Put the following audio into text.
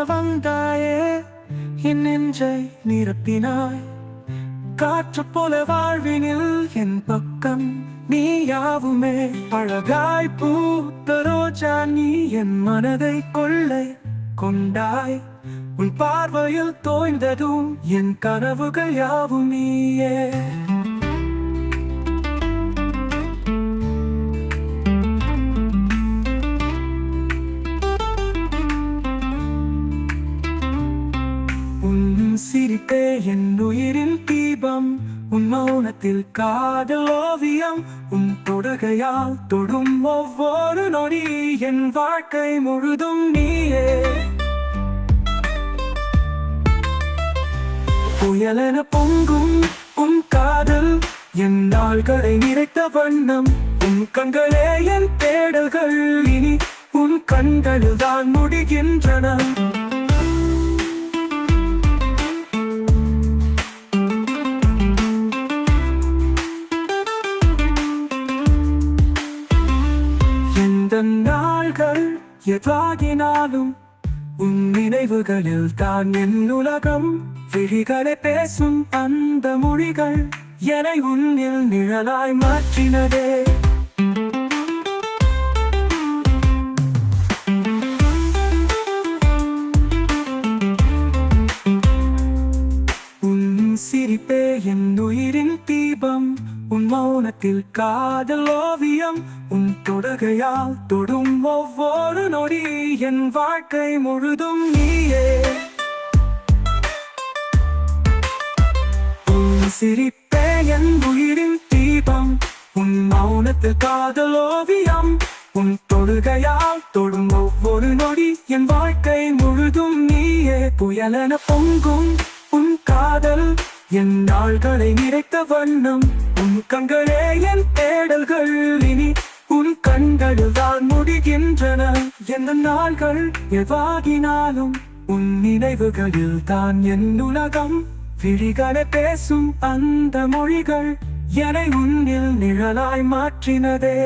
வந்தாயே, என் நெஞ்சை நிரப்பினாய். காற்று போல வாழ்வினில் என் பக்கம் நீயாவுமே. அழகாய் பூத்த ரோஜா நீ என் மனதை கொள்ளை கொண்டாய். உன் பார்வையில் தோய்ந்ததும் என் கனவுகள் யாவும் நீயே. சிரிப்பே என் உயிரின் தீபம், உன் மௌனத்தில் காதல் ஓவியம். உன் தொடுகையால் தொடும் ஒவ்வொரு நொடி என் வாழ்க்கை முழுதும் நீயே. புயலென பொங்கும் உன் காதல் என் நாள்களை நிறைத்த வண்ணம். உன் கண்களே என் தேடல்கள், இனி உன் கண்களில் தான் முடிகின்றன. நாள்கள் எதாகினாலும் உன் நினைவுகளில் தான் என் உலகம். விழிகளை பேசும் அந்த மொழிகள் என்னை உன்னில் நிழலாய் மாற்றினதே. உன் சிரிப்பே என் உயிரின் தீபம், உன் மௌனத்தில் காதல் ஓவியம். உன் தொடுகையால் தொடும் ஒவ்வொரு நொடி என் வாழ்க்கை முழுதும் நீயே. உன் சிரிப்பே என் உயிரின் தீபம், உன் மௌனத்தில் காதல் ஓவியம். உன் தொடுகையால் தொடும் ஒவ்வொரு நொடி என் வாழ்க்கை முழுதும் நீயே. புயலென பொங்கும் உன் காதல் என் நாள்களை நிறைத்த வண்ணம். உன் கண்களே என் தேடல்கள், இனி உன் கண்களில் தான் முடிகின்றன. எந்த நாள்கள் எவாகினாலும் உன் நினைவுகளில் தான் என் உலகம். விழிகளை பேசும் அந்த மொழிகள் என்னை உன்னில் நிழலாய் மாற்றினதே.